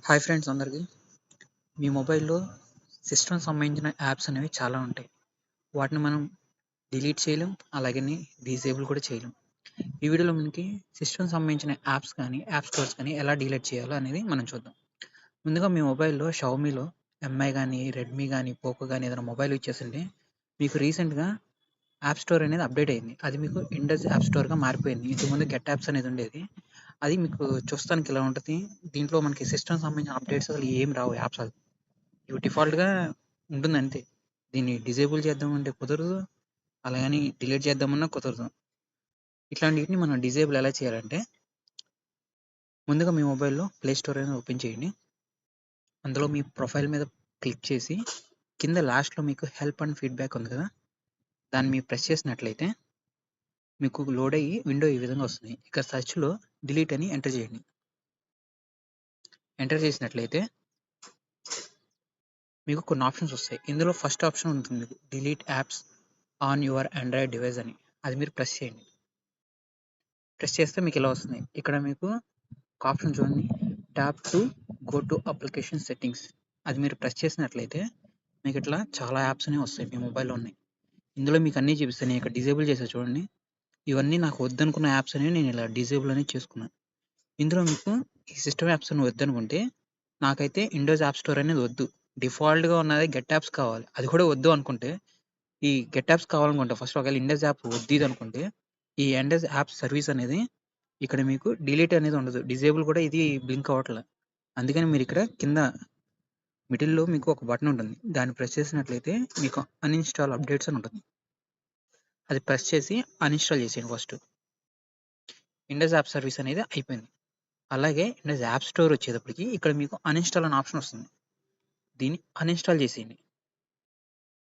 Hi friends అందరికీ. మీ మొబైల్‌లో సిస్టమ్‌కి సంబంధించిన యాప్స్ అనేవి చాలా ఉంటాయి. వాటిని మనం డిలీట్ చేయలేం. అలాగని డిసేబుల్ కూడా చేయలేం. ఈ వీడియోలో మనకి సిస్టమ్‌కి సంబంధించిన యాప్స్ కానీ, యాప్ స్టోర్స్ కానీ ఎలా డిలీట్ చేయాలో అనేది మనం చూద్దాం. ముందుగా మీ మొబైల్‌లో షావమీలో ఎంఐ గానీ, రెడ్మీ గానీ, పోకో గానీ ఏదైనా మొబైల్ యూజ్ చేస్తుంటే మీకు రీసెంట్‌గా యాప్ స్టోర్ అనేది అప్డేట్ అయింది. అది మీకు ఇండస్ యాప్ స్టోర్‌గా మారిపోయింది. ఇంతకుముందు గెట్ యాప్స్ అనేది ఉండేది. అది మీకు చూస్తానికి ఇలా ఉంటది. దీంట్లో మనకి సిస్టమ్‌కి సంబంధించిన అప్డేట్స్ అసలు ఏమి రావు యాప్స్ అవి. ఇవి డిఫాల్ట్‌గా ఉంటుందంతే. దీన్ని డిజేబుల్ చేద్దామంటే కుదరదు. అలాగని డిలీట్ చేద్దామన్నా కుదరదు. ఇట్లాంటివిటిని మనం డిజేబుల్ ఎలా చేయాలంటే, ముందుగా మీ మొబైల్‌లో ప్లే స్టోర్ అనేది ఓపెన్ చేయండి. అందులో మీ ప్రొఫైల్ మీద క్లిక్ చేసి, కింద లాస్ట్‌లో మీకు హెల్ప్ అండ్ ఫీడ్‌బ్యాక్ ఉంది కదా! దాన్ని మీరు ప్రెస్ చేసినట్లయితే, మీకు లోడ్ అయ్యి విండో ఈ విధంగా వస్తుంది. ఇక్కడ సెర్చ్‌లో డిలీట్ అని ఎంటర్ చేయండి. ఎంటర్ చేసినట్లయితే మీకు కొన్ని ఆప్షన్స్ వస్తాయి. ఇందులో ఫస్ట్ ఆప్షన్ ఉంటుంది మీకు delete apps on your Android device అని. అది మీరు ప్రెస్ చేయండి. ప్రెస్ చేస్తే మీకు ఇలా వస్తుంది. ఇక్కడ మీకు ఒక ఆప్షన్ చూడండి. Tap to go to application settings. అది మీరు ప్రెస్ చేసినట్లయితే మీకు ఇట్లా చాలా యాప్స్ అనేవి వస్తాయి మీ మొబైల్‌లో ఉన్నాయి. ఇందులో మీకు అన్నీ చూపిస్తాయి. నేను ఇక్కడ డిజేబుల్ చేశా చూడండి. ఇవన్నీ నాకు వద్దనుకున్న యాప్స్ అనేవి నేను ఇలా డిజేబుల్ అనేది చేసుకున్నాను. ఇందులో మీకు ఈ సిస్టమ్ యాప్స్ అని వద్దనుకుంటే, నాకైతే విండోస్ యాప్ స్టోర్ అనేది వద్దు. డిఫాల్ట్‌గా ఉన్నది గెట్ యాప్స్ కావాలి. అది కూడా వద్దు అనుకుంటే, ఈ గెట్ యాప్స్ కావాలనుకుంటే ఫస్ట్ ఒకవేళ విండోస్ యాప్ వద్దు ఇదనుకుంటే, ఈ విండోస్ యాప్ సర్వీస్ అనేది ఇక్కడ మీకు డిలీట్ అనేది ఉండదు. డిజేబుల్ కూడా ఇది బ్లింక్ అవ్వట్లే. అందుకని మీరిక్కడ కింద మిడిల్‌లో మీకు ఒక బటన్ ఉంటుంది. దాన్ని ప్రెస్ చేసినట్లయితే మీకు అన్‌ఇన్‌స్టాల్ అప్డేట్స్ అని ఉంటుంది. అది ప్రెస్ చేసి అన్‌ఇన్‌స్టాల్ చేసేయండి ఫస్ట్. విండోస్ యాప్ సర్వీస్ అనేది అయిపోయింది. అలాగే విండోస్ యాప్ స్టోర్ వచ్చేటప్పటికి ఇక్కడ మీకు అన్‌ఇన్‌స్టాల్ అనే ఆప్షన్ వస్తుంది. దీన్ని అన్‌ఇన్‌స్టాల్ చేసేయండి.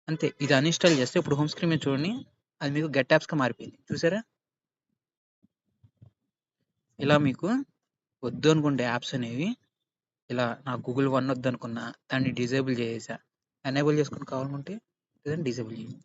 అంతే. ఇది అన్‌ఇన్‌స్టాల్ చేస్తే ఇప్పుడు హోమ్ స్క్రీన్ మీద చూడండి. అది మీకు గెట్ యాప్స్‌గా మారిపోయింది. చూసారా? ఇలా మీకు వద్దు అనుకుంటే యాప్స్ అనేవి ఇలా నాకు గూగుల్ వన్ వద్దనుకున్నా దాన్ని డిజేబుల్ చేసేసా. ఎనేబుల్ చేసుకొని కావాలనుకుంటే లేదంటే డిజేబుల్ చేయండి.